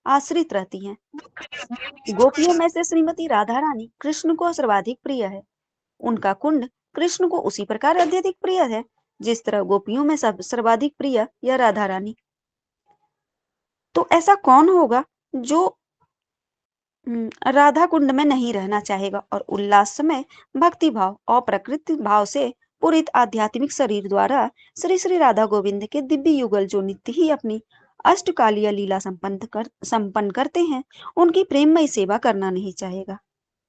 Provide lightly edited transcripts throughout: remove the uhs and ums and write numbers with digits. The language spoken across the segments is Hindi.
आश्रित रहती हैं। गोपियों में से श्रीमती राधा रानी कृष्ण को सर्वाधिक प्रिय है। उनका कुंड कृष्ण को उसी प्रकार अत्यधिक प्रिय है जिस तरह गोपियों में सब सर्वाधिक प्रिय या राधा रानी। तो ऐसा कौन होगा जो राधा कुंड में नहीं रहना चाहेगा और उल्लास में भक्ति भाव और प्रकृति भाव से पूरित आध्यात्मिक शरीर द्वारा श्री श्री राधा गोविंद के दिव्य युगल जो नित्य ही अपनी अष्टकालीय लीला संपन्न करते हैं, उनकी प्रेममय सेवा करना नहीं चाहेगा।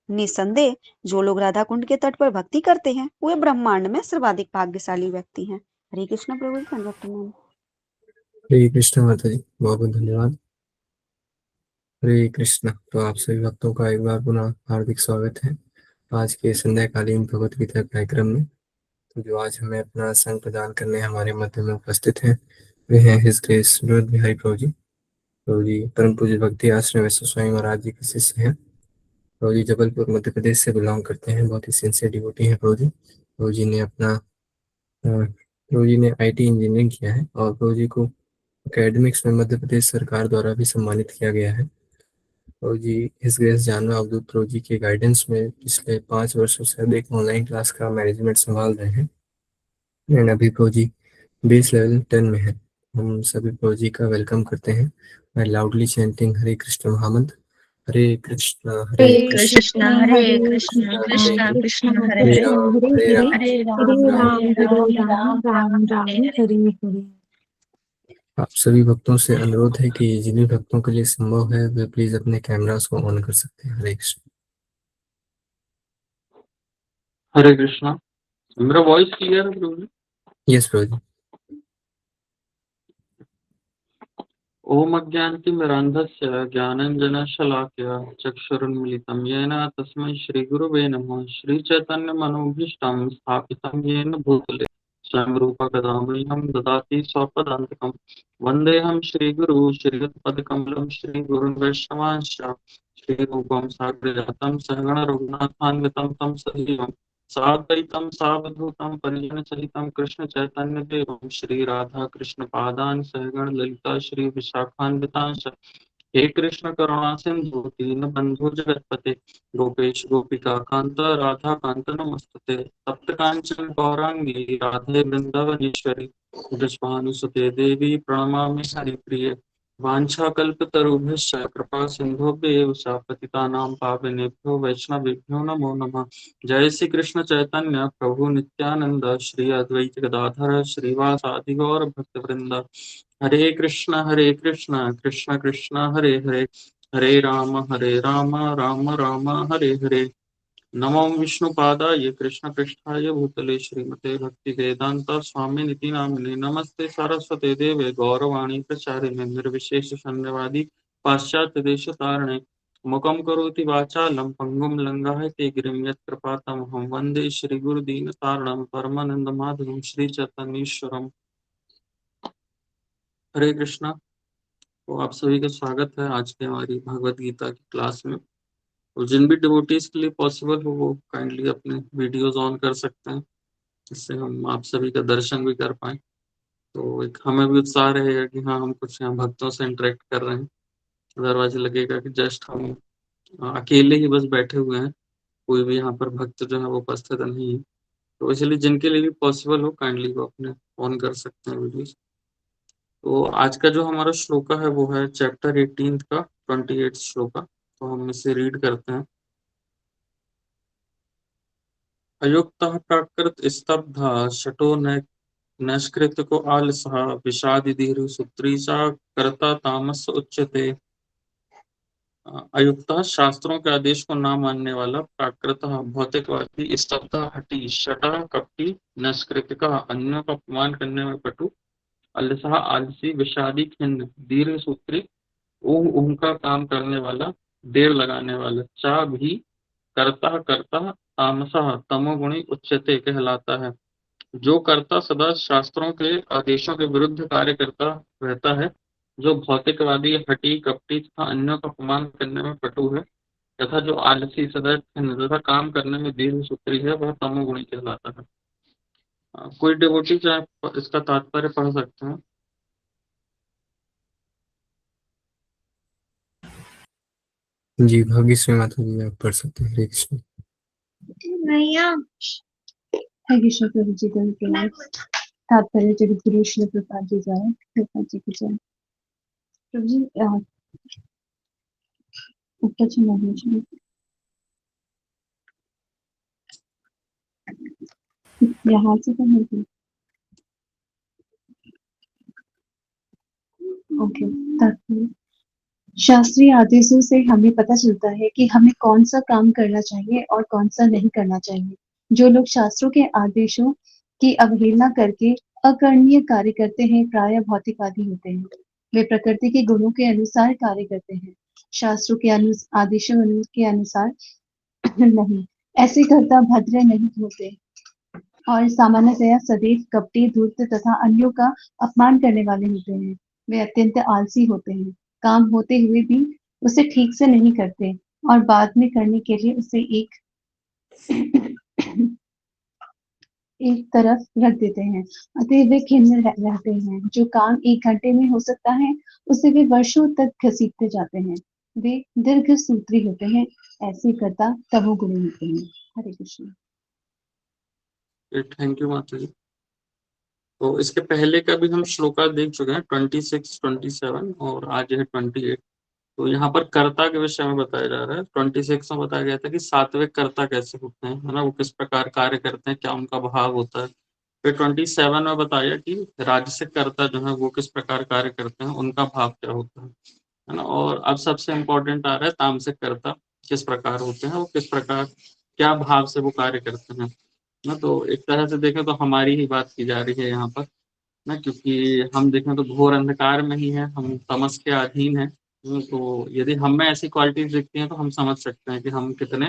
निसंदेह जो लोग राधा कुंड के तट पर भक्ति करते हैं वे ब्रह्मांड में सर्वाधिक भाग्यशाली व्यक्ति हैं। हरे कृष्ण प्रभु जी। हरे कृष्ण माता जी, बहुत बहुत धन्यवाद। हरे कृष्ण। तो आप सभी भक्तों का एक बार पुनः हार्दिक स्वागत है आज के संध्याकालीन भगवत गीता कार्यक्रम में। तो जो आज हमें अपना संग प्रदान करने हमारे मध्य में उपस्थित हैं वे हैं हिज ग्रेस विनोद बिहारी प्रभु जी। प्रभु जी परम पूज्य भक्ति आश्रम विश्व स्वामी महाराज जी के शिष्य हैं। प्रभु जी जबलपुर मध्य प्रदेश से बिलोंग करते हैं, बहुत ही सिंसियर डिवोटी हैं प्रभु जी। प्रभु जी ने प्रभु जी ने IT इंजीनियरिंग किया है और प्रभु जी को एकेडमिक्स में मध्य प्रदेश सरकार द्वारा भी सम्मानित किया गया है। प्रभु जी हिज ग्रेस जानना अवधूत प्रभु जी के गाइडेंस में पिछले 5 वर्षों से अधिक ऑनलाइन क्लास का मैनेजमेंट संभाल रहे हैं एंड अभी प्रभु जी बेस लेवल 10 में है। हम सभी प्रभु जी का वेलकम करते हैं बाय लाउडली चैंटिंग हरे कृष्ण महामंत्र। हरे कृष्ण हरे कृष्ण कृष्ण कृष्ण हरे हरे हरे राम हरे राम राम राम हरे हरे। आप सभी भक्तों से अनुरोध है कि जिन्हीं भक्तों के लिए संभव है वे प्लीज अपने कैमरास को ऑन कर सकते हैं। हरे कृष्ण। हरे कृष्णा। मेरा वॉइस क्लियर है प्रभु जी? यस प्रभु जी। ओम अज्ञानतिमिरान्धस्य ज्ञानाञ्जनशलाकया चक्षुरुन्मिलितं येन तस्मै श्रीगुरुवे नमः। श्रीचैतन्यमनोभीष्टं स्थापितं येन भूतले स्वयं रूप गदामह्यं ददाति स्वपदान्तिकं। वन्देऽहं श्रीगुरु श्रीयुतपदकमलं श्रीगुरुन् वैष्णवांश्च श्रीरूपं साग्रजातं सहगण रघुनाथान्वितं तं सजीवं साद्वैतं सावधूतं परिजनसहितं कृष्ण चैतन्य देवं श्री राधा कृष्ण पादान सहगण ललिता श्री विशाखान्वितांश। हे कृष्ण करुणा सिंधु दीनबंधु जगत्पते गोपेश गोपिका कांत राधा कांत नमस्तुते। तप्त कांचन गौरांगी राधे वृंदावनेश्वरी वृषभानुसुते देवी प्रणमामि हरिप्रिये। वाञ्छाकल्पतरुभ्यश्च कृपा सिन्धुभ्येव च पतितानां पावनेभ्यो वैष्णवेभ्यो नमो नमः। जय श्री कृष्ण चैतन्य प्रभु नित्यानंद श्री अद्वैत गदाधर श्रीवासादि गौर भक्तवृंद। हरे कृष्ण कृष्ण कृष्ण हरे हरे हरे राम राम राम हरे हरे। नमो विष्णुपादाय कृष्ण पृष्ठाय भूतले श्रीमते भक्ति वेदांत स्वामी निति नामिने नमस्ते सरस्वते देवे गौरवाणी प्रचारिणे निर्विशेष शून्यवादी पाश्चात्य देश तारणे मुखम करोति वाचालं पंगुम लंघयते गिरिं यत्कृपातमहं वन्दे श्रीगुरुदीनतारणं परमानन्दमाधवं श्रीचैतन्येश्वरम्। हरे कृष्णा। तो आप सभी का स्वागत है आज के हमारी भगवत गीता की क्लास में। और जिन भी डिवोटीज के लिए पॉसिबल हो वो काइंडली अपने वीडियोस ऑन कर सकते हैं जिससे हम आप सभी का दर्शन भी कर पाए। तो एक हमें भी उत्साह रहेगा कि हाँ हम कुछ यहाँ भक्तों से इंटरेक्ट कर रहे हैं। अदरवाइज लगेगा कि जस्ट हम अकेले ही बस बैठे हुए हैं, कोई भी यहाँ पर भक्त जो है वो उपस्थित नहीं है। तो इसलिए जिनके लिए भी पॉसिबल हो काइंडली वो अपने ऑन कर सकते हैं वीडियोस। तो आज का जो हमारा श्लोका है वो है चैप्टर 18 का 28 श्लोका। तो हम इसे रीड करते हैं। अयुक्तः प्राकृत स्तब्धा शटो नैष्कृत को आलसः विषादिधीर सूत्री सा कर्ता तामस उच्यते। अयुक्तः शास्त्रों के आदेश को ना मानने वाला, प्राकृतः भौतिकवादी, स्तब्धा हठी, शटा कपटी, नैष्कृत का अन्यों का अपमान करने में पटु, अलसः आलसी, विषादी खिन्न, दीर्घ सूत्री ऊह का काम करने वाला, देर लगाने वाला, चा भी कर्ता कर्ता तामसः तमोगुणी उच्यते कहलाता है। जो कर्ता सदा शास्त्रों के आदेशों के विरुद्ध कार्य करता रहता है, जो भौतिकवादी, हठी, कपटी तथा अन्यों का अपमान करने में पटु है, तथा जो आलसी, सदा खिन्न तथा काम करने में दीर्घ सूत्री है, वह तमोगुणी कहलाता है। कोई डिवोटी चाहे इसका तात्पर्य पढ़ सकते हैं। जी भाग्यश्री माता जी आप पढ़ सकते हैं। हरे कृष्ण। हरे कृष्ण प्रभु जी को प्रणाम। तात्पर्य जगत गुरु श्री प्रभुपाद जी द्वारा प्रभुपाद जी की जय। प्रभु जी ऊपर चला दीजिए। यहाँ से तो नहीं। ओके। तात्पर्य शास्त्रीय आदेशों से हमें पता चलता है कि हमें कौन सा काम करना चाहिए और कौन सा नहीं करना चाहिए। जो लोग शास्त्रों के आदेशों की अवहेलना करके अकर्णीय कार्य करते हैं प्रायः भौतिकवादी होते हैं। वे प्रकृति के गुणों के अनुसार कार्य करते हैं, शास्त्रों के आदेशों के अनुसार नहीं। ऐसे कर्ता भद्र नहीं होते और सामान्यतया सदैव कपटी, धूर्त तथा अन्यों का अपमान करने वाले होते हैं। वे अत्यंत आलसी होते हैं, काम होते हुए भी उसे ठीक से नहीं करते और बाद में करने के लिए उसे एक तरफ रख देते हैं। अतः वे खिन्न रहते हैं। जो काम 1 घंटे में हो सकता है उसे वे वर्षों तक घसीटते जाते हैं। वे दीर्घ सूत्री होते हैं। ऐसे कर्ता तमोगुणी होते हैं। हरे कृष्ण। थैंक यू माता जी। तो इसके पहले का भी हम श्लोका देख चुके हैं 26, 27 और आज है 28। तो यहाँ पर कर्ता के विषय में बताया जा रहा है। 26 में बताया गया था कि सात्विक कर्ता कैसे होते हैं, है ना, वो किस प्रकार कार्य करते हैं, क्या उनका भाव होता है। फिर 27 में बताया कि राजसिक कर्ता जो है वो किस प्रकार कार्य करते हैं, उनका भाव क्या होता है ना। और अब सबसे इम्पोर्टेंट आ रहा है तामसिक कर्ता किस प्रकार होते हैं, वो किस प्रकार क्या भाव से वो कार्य करते हैं ना। तो एक तरह से देखें तो हमारी ही बात की जा रही है यहाँ पर ना, क्योंकि हम देखें तो घोर अंधकार में ही है, हम तमस के अधीन हैं। तो यदि हम में ऐसी क्वालिटीज दिखती हैं तो हम समझ सकते हैं कि हम कितने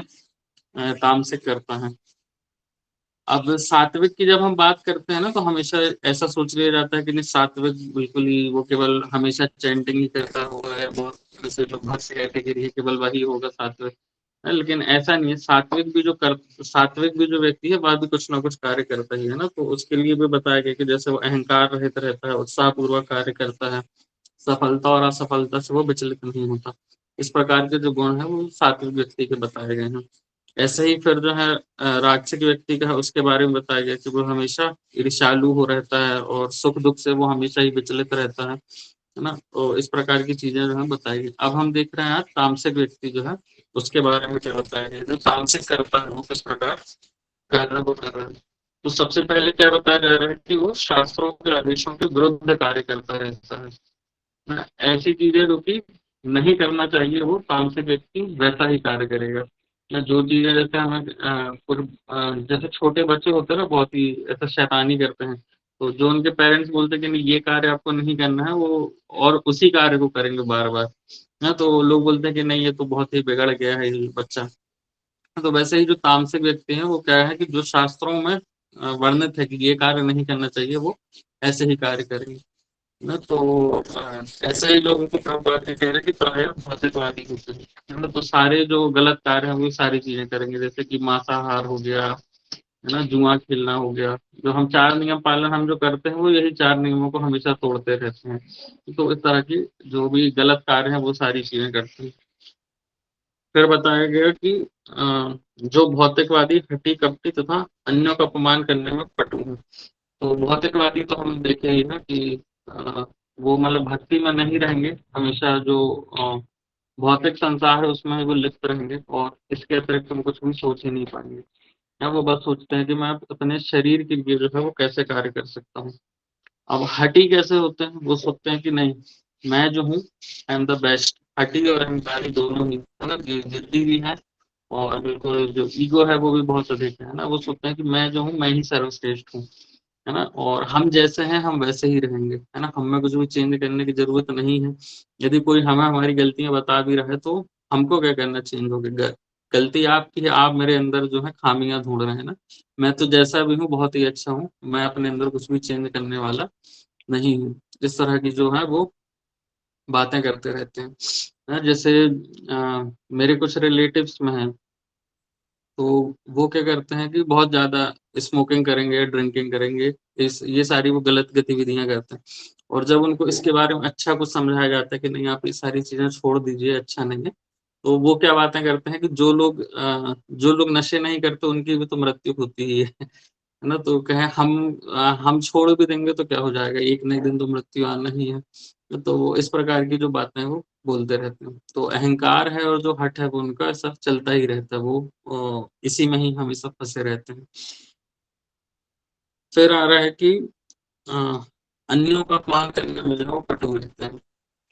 तामसिक करता हैं। अब सात्विक की जब हम बात करते हैं ना तो हमेशा ऐसा सोच लिया जाता है कि नहीं, सात्विक बिल्कुल ही वो केवल हमेशा चैंटिंग ही करता होगा, या बहुत ऐसे लोग भक्त कैटेगरी है केवल वही होगा सात्विक। लेकिन ऐसा नहीं है। सात्विक भी जो व्यक्ति है वह भी कुछ ना कुछ कार्य करता ही है ना। तो उसके लिए भी बताया गया कि जैसे वो अहंकार रहित रहता है, उत्साह पूर्वक कार्य करता है, सफलता और असफलता से वो विचलित नहीं होता। इस प्रकार के जो गुण है वो सात्विक व्यक्ति के बताए गए हैं। ऐसे ही फिर जो है राजसिक व्यक्ति का है, उसके बारे में बताया गया कि वो हमेशा ईर्ष्यालु हो रहता है और सुख दुख से वो हमेशा ही विचलित रहता है ना। तो इस प्रकार की चीजें जो है बताई गई। अब हम देख रहे हैं तामसिक व्यक्ति जो है उसके बारे में क्या बताया गया। जो तामसिक करता है वो किस प्रकार कार्य को कर रहा है। तो सबसे पहले क्या बताया जा रहा है कि वो शास्त्रों के आदेशों के विरुद्ध कार्य करता रहता है ना। ऐसी चीजें जो कि नहीं करना चाहिए वो तामसिक व्यक्ति वैसा ही कार्य करेगा ना। जो चीजें जैसे हमें जैसे छोटे बच्चे होते हैं ना, बहुत ही ऐसा शैतानी करते हैं, तो जो उनके पेरेंट्स बोलते हैं कि नहीं ये कार्य आपको नहीं करना है, वो और उसी कार्य को करेंगे बार बार ना। तो लोग बोलते हैं कि नहीं ये तो बहुत ही बिगड़ गया है ये बच्चा। तो वैसे ही जो तामसिक व्यक्ति हैं वो क्या है कि जो शास्त्रों में वर्णित है कि ये कार्य नहीं करना चाहिए वो ऐसे ही कार्य करेंगे ना। तो ऐसे ही लोगों को प्रभुपाद जी कह रहे हैं कि प्राय भौतिकवादी होते हैं, मतलब तो सारे जो गलत कार्य हैं वो सारी चीजें करेंगे, जैसे कि मांसाहार हो गया, है ना, जुआ खेलना हो गया। जो हम 4 नियम पालन हम जो करते हैं वो यही 4 नियमों को हमेशा तोड़ते रहते हैं। तो इस तरह की जो भी गलत कार्य है वो सारी चीजें करते हैं। फिर बताया गया कि जो भौतिकवादी हठी कपटी तथा अन्यों का अपमान करने में पटु है। तो भौतिकवादी तो हम देखे ही ना कि वो मतलब भक्ति में नहीं रहेंगे, हमेशा जो भौतिक संसार है उसमें ही वो लिप्त रहेंगे और इसके अतिरिक्त हम कुछ भी सोच ही नहीं पाएंगे। या वो बस सोचते हैं कि मैं अपने शरीर के लिए जो है वो कैसे कार्य कर सकता हूँ। अब हठी कैसे होते हैं, वो सोचते हैं कि नहीं मैं जो हूँ आई एम द बेस्ट। हठी और अहंकारी दोनों ही है ना, जिद्दी भी है और बिल्कुल जो ईगो है वो भी बहुत अधिक है ना। वो सोचते हैं कि मैं जो हूँ मैं ही सर्वश्रेष्ठ हूँ, है ना, और हम जैसे हैं हम वैसे ही रहेंगे, है ना, हमें कुछ भी चेंज करने की जरूरत नहीं है। यदि कोई हमें हमारी गलतियां बता भी रहा है तो हमको क्या करना, चेंज हो गया। गलती आपकी है, आप मेरे अंदर जो है खामियां ढूंढ रहे हैं ना। मैं तो जैसा भी हूँ बहुत ही अच्छा हूँ, मैं अपने अंदर कुछ भी चेंज करने वाला नहीं हूँ। इस तरह की जो है वो बातें करते रहते हैं ना। जैसे मेरे कुछ रिलेटिव्स में हैं, तो वो क्या करते हैं कि बहुत ज्यादा स्मोकिंग करेंगे, ड्रिंकिंग करेंगे, इस ये सारी वो गलत गतिविधियां करते हैं। और जब उनको इसके बारे में अच्छा कुछ समझाया जाता है कि नहीं आप ये सारी चीजें छोड़ दीजिए, अच्छा नहीं है, तो वो क्या बातें करते हैं कि जो लोग नशे नहीं करते उनकी भी तो मृत्यु होती ही है ना? तो कहें हम छोड़ भी देंगे तो क्या हो जाएगा, एक न एक दिन तो मृत्यु आना ही है। तो वो इस प्रकार की जो बातें हैं वो बोलते रहते हैं। तो अहंकार है और जो हठ है वो उनका सब चलता ही रहता है, वो इसी में ही हमेशा फँसे रहते हैं। फिर आ रहा है कि अ, अन्यों का अपमान करने में जो है वो कठोर रहते हैं।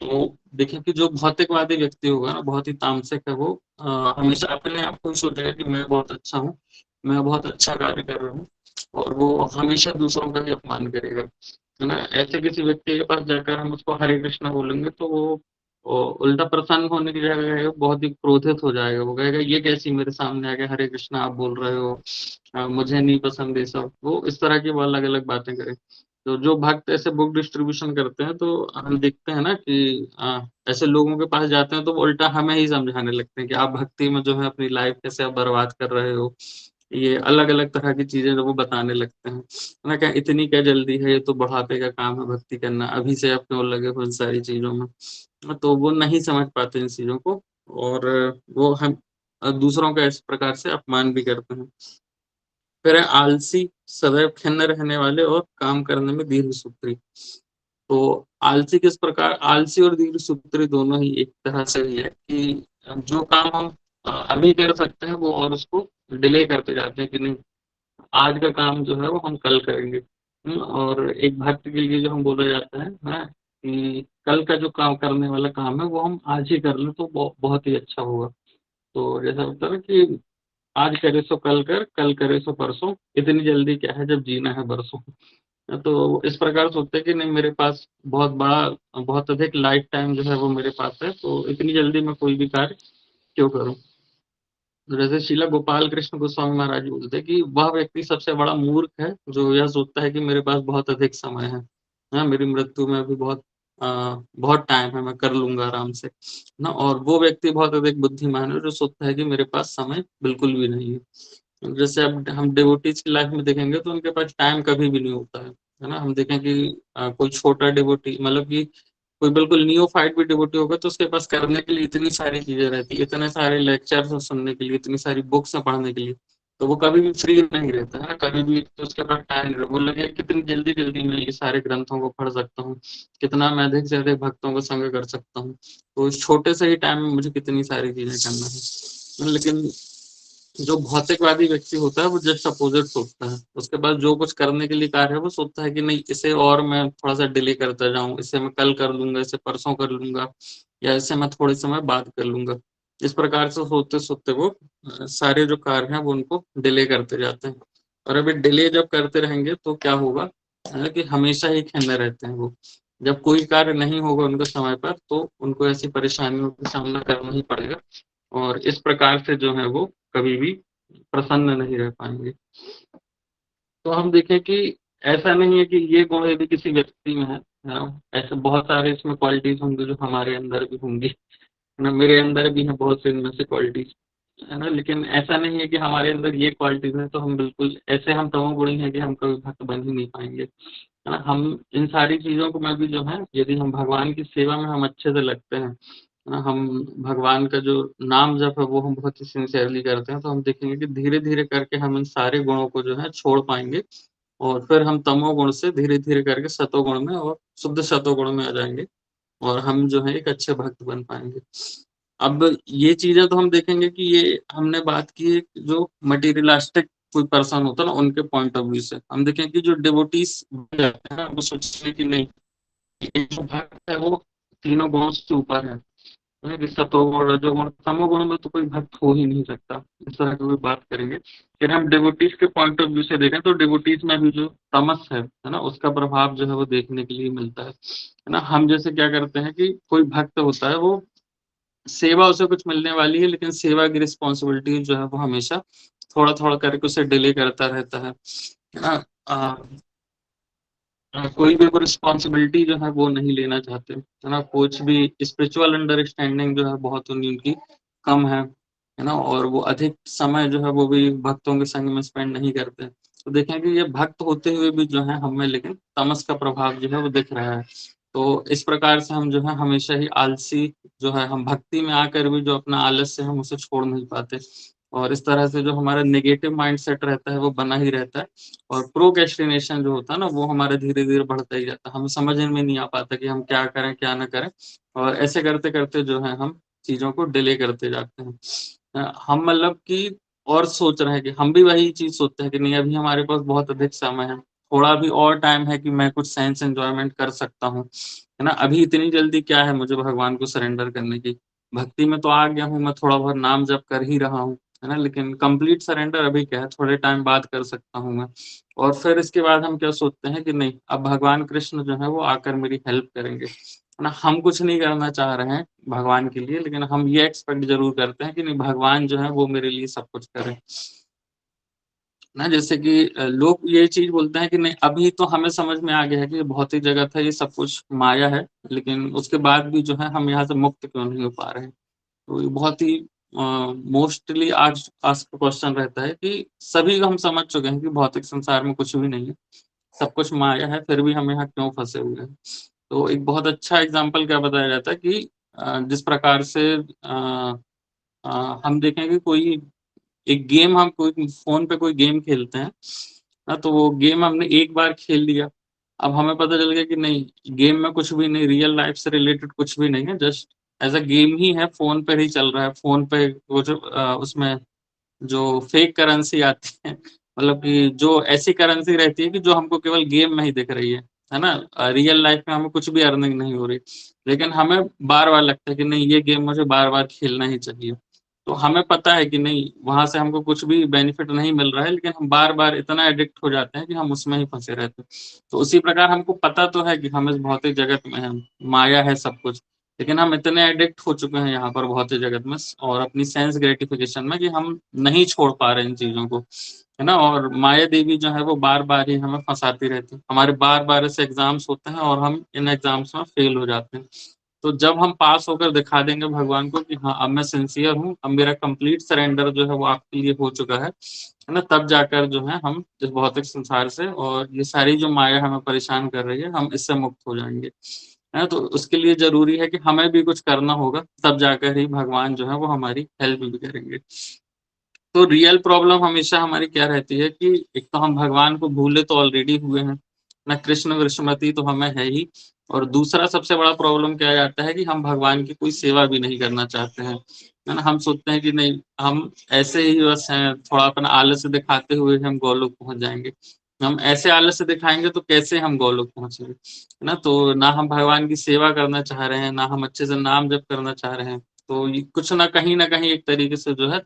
तो देखिए कि जो भौतिकवादी व्यक्ति होगा ना, बहुत ही तामसिक है वो, हमेशा अपने आप को ही सोचेगा कि मैं बहुत अच्छा हूँ, मैं बहुत अच्छा कार्य कर रहा हूँ, और वो हमेशा दूसरों का ही अपमान करेगा, है ना? ऐसे किसी व्यक्ति के पास जाकर हम उसको हरे कृष्णा बोलेंगे तो वो उल्टा प्रसन्न होने की जगह वो बहुत ही क्रोधित हो जाएगा। वो कहेगा ये कैसी मेरे सामने आके हरे कृष्णा आप बोल रहे हो, मुझे नहीं पसंद ये सब। वो इस तरह की वो अलग अलग बातें करे। तो जो भक्त ऐसे बुक डिस्ट्रीब्यूशन करते हैं तो हम देखते हैं ना कि ऐसे लोगों के पास जाते हैं तो वो उल्टा हमें ही समझाने लगते हैं कि आप भक्ति में जो है अपनी लाइफ कैसे आप बर्बाद कर रहे हो। ये अलग अलग तरह की चीजें जो वो बताने लगते हैं, है ना? क्या इतनी क्या जल्दी है, ये तो बुढ़ापे का काम है भक्ति करना, अभी से अपने और लगे हो इन सारी चीजों में। तो वो नहीं समझ पाते इन चीजों को, और वो हम दूसरों का इस प्रकार से अपमान भी करते हैं। फिर है आलसी, सदैव खिन्न रहने वाले और काम करने में दीर्घसूत्री। तो आलसी किस प्रकार, आलसी और दीर्घसूत्री दोनों ही एक तरह से ही है कि जो काम हम अभी कर सकते हैं वो और उसको डिले करते जाते हैं कि नहीं, आज का काम जो है वो हम कल करेंगे। और एक भक्त के लिए जो हम बोला जाता है ना कि कल का जो काम करने वाला काम है वो हम आज ही कर लें तो बहुत ही अच्छा होगा। तो जैसा होता है ना कि आज करे सो कल कर, कल करे सो परसों, इतनी जल्दी क्या है जब जीना है बरसों। तो इस प्रकार सोचते हैं कि नहीं, मेरे पास बहुत अधिक लाइफ टाइम जो है वो मेरे पास है, तो इतनी जल्दी मैं कोई भी कार्य क्यों करूं। तो जैसे शिला गोपाल कृष्ण गोस्वामी महाराज जी बोलते हैं कि वह व्यक्ति सबसे बड़ा मूर्ख है जो यह सोचता है कि मेरे पास बहुत अधिक समय है, मेरी मृत्यु में अभी बहुत टाइम है, मैं कर लूंगा आराम से ना। और वो व्यक्ति बहुत अधिक बुद्धिमान है जो सोचता है कि मेरे पास समय बिल्कुल भी नहीं है। जैसे अब हम डिवोटीज की लाइफ में देखेंगे तो उनके पास टाइम कभी भी नहीं होता है ना? हम देखें कि कोई छोटा डिवोटी, मतलब कि कोई बिल्कुल नियोफाइट भी डिवोटी होगा तो उसके पास करने के लिए इतनी सारी चीजें रहती है, इतने सारे लेक्चर्स सुनने के लिए, इतनी सारी बुक्स पढ़ने के लिए, तो वो कभी भी फ्री नहीं रहता है ना, कभी भी तो उसके पास टाइम नहीं रहता। वो लगे कितनी जल्दी जल्दी मैं ये सारे ग्रंथों को पढ़ सकता हूँ, कितना मैं अधिक से अधिक भक्तों को संग कर सकता हूँ, तो इस छोटे से ही टाइम में मुझे कितनी सारी चीजें करना है। लेकिन जो भौतिकवादी व्यक्ति होता है वो जस्ट अपोजिट सोचता है, उसके पास जो कुछ करने के लिए कार्य है वो सोचता है कि नहीं, इसे और मैं थोड़ा सा डिले करता जाऊं, इसे मैं कल कर लूंगा, इसे परसों कर लूंगा, या इसे मैं थोड़े समय बाद कर लूंगा। इस प्रकार से सोचते सोचते वो सारे जो कार्य हैं वो उनको डिले करते जाते हैं। और अभी डिले जब करते रहेंगे तो क्या होगा, कि हमेशा ही खिन्न रहते हैं वो। जब कोई कार्य नहीं होगा उनके समय पर तो उनको ऐसी परेशानियों का सामना करना ही पड़ेगा, और इस प्रकार से जो है वो कभी भी प्रसन्न नहीं रह पाएंगे। तो हम देखें कि ऐसा नहीं है कि ये गुण यदि किसी व्यक्ति में है ना, ऐसे बहुत सारे इसमें क्वालिटीज होंगे जो हमारे अंदर भी होंगी, है ना? मेरे अंदर भी है बहुत से इनमें से क्वालिटीज, है ना? लेकिन ऐसा नहीं है कि हमारे अंदर ये क्वालिटीज है तो हम बिल्कुल ऐसे हम तमोगुणी हैं कि हम कभी भक्त बन ही नहीं पाएंगे, है ना? हम इन सारी चीजों को में भी जो है, यदि हम भगवान की सेवा में हम अच्छे से लगते हैं, है ना, हम भगवान का जो नाम जप है वो हम बहुत ही सिंसियरली करते हैं, तो हम देखेंगे कि धीरे धीरे करके हम इन सारे गुणों को जो है छोड़ पाएंगे, और फिर हम तमोगुण से धीरे धीरे करके सतोगुण में और शुद्ध सतोगुण में आ जाएंगे, और हम जो है एक अच्छे भक्त बन पाएंगे। अब ये चीजें तो हम देखेंगे कि ये हमने बात की है कि जो मटेरियलिस्टिक कोई पर्सन होता है ना उनके पॉइंट ऑफ व्यू से। हम देखें कि जो डिवोटीज जाते हैं ना वो सोचते हैं कि नहीं, ये जो भक्त है वो तीनों गुणों से ऊपर है, कि सतोगुण रजोगुण तमोगुण में तो कोई भक्त हो ही नहीं सकता, इस तरह की कोई बात करेंगे। फिर हम डिवोटीज के पॉइंट ऑफ व्यू से देखें तो डिवोटीज में भी जो तमस है ना, उसका प्रभाव जो है वो देखने के लिए मिलता है ना? हम जैसे क्या करते हैं कि कोई भक्त होता है, वो सेवा उसे कुछ मिलने वाली है लेकिन सेवा की रिस्पॉन्सिबिलिटी जो है वो हमेशा थोड़ा थोड़ा करके उसे डिले करता रहता है ना? कोई भी वो रिस्पॉन्सिबिलिटी जो है वो नहीं लेना चाहते, है ना? कुछ भी स्पिरिचुअल अंडरस्टैंडिंग जो है बहुत उनकी कम है ना? और वो अधिक समय जो है वो भी भक्तों के संग में स्पेंड नहीं करते। तो देखें कि ये भक्त होते हुए भी जो है हमें लेकिन तमस का प्रभाव जो है वो दिख रहा है। तो इस प्रकार से हम जो है हमेशा ही आलसी जो है, हम भक्ति में आकर भी जो अपना आलस्य हम उसे छोड़ नहीं पाते, और इस तरह से जो हमारा नेगेटिव माइंडसेट रहता है वो बना ही रहता है, और प्रोक्रेस्टिनेशन जो होता है ना वो हमारा धीरे-धीरे बढ़ता ही जाता है। हमें समझ में नहीं आ पाता कि हम क्या करें, क्या ना करें, और ऐसे करते-करते जो है हम चीज़ों को डिले करते जाते हैं। हम मतलब कि और सोच रहे हैं कि हम भी वही चीज़ सोचते हैं कि नहीं, अभी हमारे पास बहुत अधिक समय है, थोड़ा भी और टाइम है कि मैं कुछ सेंस एन्जॉयमेंट कर सकता हूँ, है ना? अभी इतनी जल्दी क्या है मुझे भगवान को सरेंडर करने की? भक्ति में तो आ गया हूँ, मैं थोड़ा बहुत नाम जप कर ही रहा हूँ, है ना? लेकिन कंप्लीट सरेंडर अभी क्या है, थोड़े टाइम बाद कर सकता हूँ मैं। और फिर इसके बाद हम क्या सोचते हैं कि नहीं, अब भगवान कृष्ण जो है वो आकर मेरी हेल्प करेंगे, है ना? हम कुछ नहीं करना चाह रहे हैं भगवान के लिए, लेकिन हम ये एक्सपेक्ट ज़रूर करते हैं कि नहीं, भगवान जो है वो मेरे लिए सब कुछ करें। ना जैसे कि लोग ये चीज़ बोलते हैं कि नहीं, अभी तो हमें समझ में आ गया है कि ये भौतिक जगत है, ये सब कुछ माया है, लेकिन उसके बाद भी जो है हम यहाँ से मुक्त क्यों नहीं हो पा रहे हैं? तो ये बहुत ही मोस्टली आज आस्क्ड क्वेश्चन रहता है कि सभी हम समझ चुके हैं कि भौतिक संसार में कुछ भी नहीं है, सब कुछ माया है, फिर भी हम यहाँ क्यों फँसे हुए हैं? तो एक बहुत अच्छा एग्ज़ाम्पल क्या बताया जाता है कि जिस प्रकार से हम देखें कि कोई एक गेम, हम कोई फ़ोन पे कोई गेम खेलते हैं, तो वो गेम हमने एक बार खेल लिया, अब हमें पता चल गया कि नहीं, गेम में कुछ भी नहीं, रियल लाइफ़ से रिलेटेड कुछ भी नहीं है, जस्ट ऐज़ अ गेम ही है, फ़ोन पे ही चल रहा है, फ़ोन पे वो जो उसमें जो फेक करेंसी आती है, मतलब कि जो ऐसी करेंसी रहती है कि जो हमको केवल गेम में ही दिख रही है ना? रियल लाइफ़ में हमें कुछ भी अर्निंग नहीं हो रही, लेकिन हमें बार-बार लगता है कि नहीं, ये गेम मुझे बार-बार खेलना ही चाहिए। तो हमें पता है कि नहीं, वहाँ से हमको कुछ भी बेनिफिट नहीं मिल रहा है, लेकिन हम बार-बार इतना एडिक्ट हो जाते हैं कि हम उसमें ही फँसे रहते हैं। तो उसी प्रकार हमको पता तो है कि हम इस भौतिक जगत में हैं, माया है सब कुछ, लेकिन हम इतने एडिक्ट हो चुके हैं यहाँ पर भौतिक जगत में और अपनी सेंस ग्रेटिफिकेशन में कि हम नहीं छोड़ पा रहे हैं इन चीज़ों को, है ना? और माया देवी जो है वो बार-बार ही हमें फँसाती रहती है। हमारे बार-बार ऐसे एग्ज़ाम्स होते हैं और हम इन एग्ज़ाम्स में फेल हो जाते हैं। तो जब हम पास होकर दिखा देंगे भगवान को कि हाँ, अब मैं सिंसियर हूँ, अब मेरा कंप्लीट सरेंडर जो है वो आपके लिए हो चुका है ना? तब जाकर जो है हम इस भौतिक संसार से और ये सारी जो माया हमें परेशान कर रही है, हम इससे मुक्त हो जाएँगे। है ना? तो उसके लिए ज़रूरी है कि हमें भी कुछ करना होगा, तब जाकर ही भगवान जो है वो हमारी हेल्प भी करेंगे। तो रियल प्रॉब्लम हमेशा हमारी क्या रहती है कि एक तो हम भगवान को भूले तो ऑलरेडी हुए हैं, ना कृष्ण वृषमति तो हमें है ही, और दूसरा सबसे बड़ा प्रॉब्लम क्या आ जाता है कि हम भगवान की कोई सेवा भी नहीं करना चाहते हैं, है ना? हम सोचते हैं कि नहीं, हम ऐसे ही बस हैं, थोड़ा अपना आलस्य दिखाते हुए हम गोलोक पहुँच जाएँगे। हम ऐसे आलस्य दिखाएँगे तो कैसे हम गोलोक पहुँचेंगे, है ना? तो ना हम भगवान की सेवा करना चाह रहे हैं, ना हम अच्छे से नाम जप करना चाह रहे हैं। तो ये कुछ न कहीं एक तरीके से जो है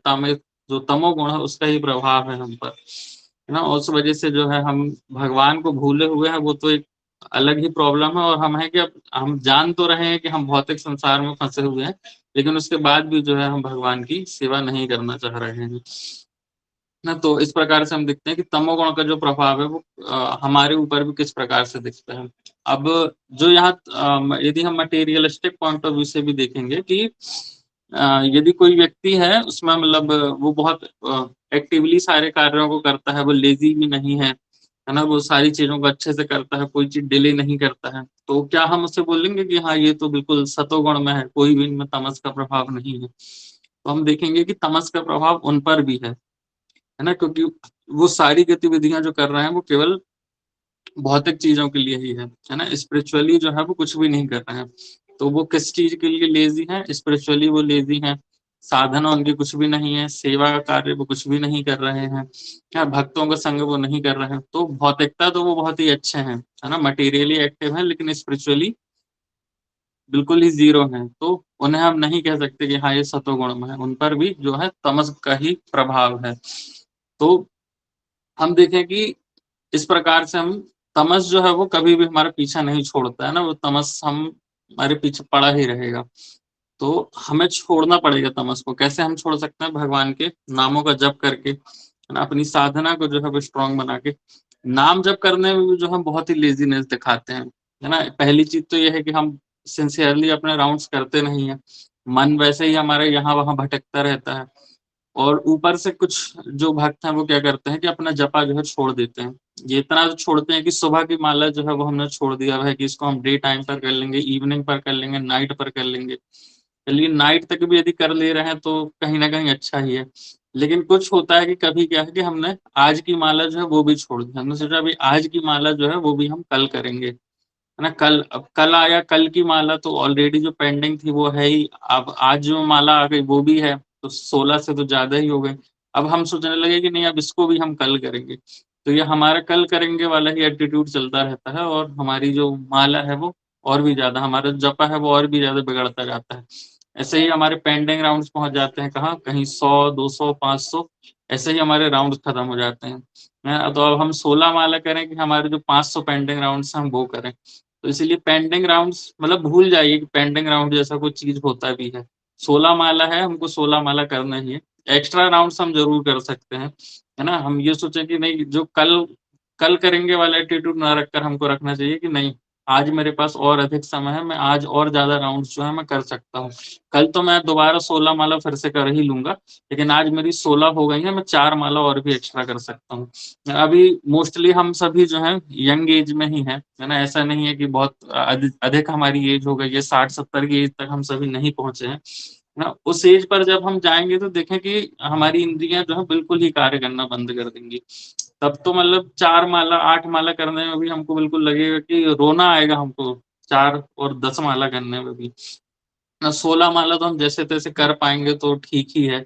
जो तमोगुण है उसका ही प्रभाव है हम पर, है ना? उस वजह से जो है हम भगवान को भूले हुए हैं, वो तो एक अलग ही प्रॉब्लम है, और हम हैं कि अब हम जान तो रहे हैं कि हम भौतिक संसार में फँसे हुए हैं, लेकिन उसके बाद भी जो है हम भगवान की सेवा नहीं करना चाह रहे हैं। ना तो इस प्रकार से हम देखते हैं कि तमोगुण का जो प्रभाव है वो हमारे ऊपर भी किस प्रकार से दिखता है। अब जो यहाँ यदि हम मटेरियलिस्टिक पॉइंट ऑफ व्यू से भी देखेंगे कि यदि कोई व्यक्ति है उसमें मतलब वो बहुत एक्टिवली सारे कार्यों को करता है, वो लेज़ी भी नहीं है ना? वो सारी चीज़ों को अच्छे से करता है, कोई चीज़ डिले नहीं करता है। तो क्या हम उससे बोलेंगे कि हाँ, ये तो बिल्कुल सतोगुण में है, कोई भी इनमें तमस का प्रभाव नहीं है। तो हम देखेंगे कि तमस का प्रभाव उन पर भी है ना? क्योंकि वो सारी गतिविधियाँ जो कर रहे हैं वो केवल भौतिक चीज़ों के लिए ही है ना? स्पिरिचुअली जो है वो कुछ भी नहीं कर रहे हैं। तो वो किस चीज़ के लिए लेज़ी हैं? स्पिरिचुअली वो लेज़ी हैं, साधना उनकी कुछ भी नहीं है, सेवा का कार्य वो कुछ भी नहीं कर रहे हैं, क्या भक्तों का संग वो नहीं कर रहे हैं। तो भौतिकता तो वो बहुत ही अच्छे हैं, है ना? मटेरियली एक्टिव हैं, लेकिन स्पिरिचुअली बिल्कुल ही ज़ीरो हैं। तो उन्हें हम नहीं कह सकते कि हाँ, ये सतोगुण में है, उन पर भी जो है तमस का ही प्रभाव है। तो हम देखें कि इस प्रकार से हम तमस जो है वो कभी भी हमारा पीछा नहीं छोड़ता है ना, वो तमस हमारे पीछे पड़ा ही रहेगा। तो हमें छोड़ना पड़ेगा तमस को। कैसे हम छोड़ सकते हैं? भगवान के नामों का जप करके, है ना? अपनी साधना को जो है वो स्ट्रॉन्ग बना के। नाम जप करने में भी जो हम बहुत ही लेज़ीनेस दिखाते हैं, है ना? पहली चीज़ तो ये है कि हम सिंसियरली अपने राउंड्स करते नहीं हैं। मन वैसे ही हमारा यहाँ-वहाँ भटकता रहता है, और ऊपर से कुछ जो भक्त हैं वो क्या करते हैं कि अपना जपा जो है छोड़ देते हैं। ये इतना तो छोड़ते हैं कि सुबह की माला जो है वो हमने छोड़ दिया है कि इसको हम डे टाइम पर कर लेंगे, इवनिंग पर कर लेंगे, नाइट पर कर लेंगे। चलिए नाइट तक भी यदि कर ले रहे हैं तो कहीं न कहीं अच्छा ही है। लेकिन कुछ होता है कि कभी क्या है कि हमने आज की माला जो है वो भी छोड़ दी। हमने सोचा अभी आज की माला जो है वो भी हम कल करेंगे, है ना? कल अब कल आया, कल की माला तो ऑलरेडी जो पेंडिंग थी वो है ही। अब आज जो माला आ गई वो भी है, तो 16 से तो ज़्यादा ही हो गए। अब हम सोचने लगे कि नहीं अब इसको भी हम कल करेंगे। तो ये हमारा कल करेंगे वाला ही एटीट्यूड चलता रहता है और हमारी जो माला है वो और भी ज़्यादा, हमारा जपा है वो और भी ज़्यादा बिगड़ता जाता है। ऐसे ही हमारे पेंडिंग राउंड्स पहुँच जाते हैं कहाँ? कहीं 100, 200, 500 ऐसे ही हमारे राउंड्स खत्म हो जाते हैं। तो अब हम 16 माला करें कि हमारे जो 500 पेंडिंग राउंड्स हैं हम वो करें। तो इसीलिए पेंडिंग राउंड्स मतलब भूल जाइए कि पेंडिंग राउंड जैसा कोई चीज़ होता भी है। 16 माला है, हमको 16 माला करना ही है। एक्स्ट्रा राउंड्स हम ज़रूर कर सकते हैं, है ना? हम ये सोचें कि नहीं जो कल कल करेंगे वाला एटीट्यूड ना रखकर हमको रखना चाहिए कि नहीं, आज मेरे पास और अधिक समय है, मैं आज और ज़्यादा राउंड्स जो है मैं कर सकता हूँ। कल तो मैं दोबारा 16 माला फिर से कर ही लूँगा, लेकिन आज मेरी 16 हो गई हैं, मैं 4 माला और भी एक्स्ट्रा कर सकता हूँ। अभी मोस्टली हम सभी जो हैं यंग एज में ही हैं, है ना? ऐसा नहीं है कि बहुत अधिक हमारी एज हो गई है, 60-70 की एज तक हम सभी नहीं पहुँचे हैं, है ना? उस एज पर जब हम जाएँगे तो देखें कि हमारी इंद्रियाँ जो हैं बिल्कुल ही कार्य करना बंद कर देंगी। तब तो मतलब 4 माला, 8 माला करने में भी हमको बिल्कुल लगेगा कि रोना आएगा हमको, 4 और 10 माला करने में भी। 16 माला तो हम जैसे-तैसे कर पाएँगे तो ठीक ही है।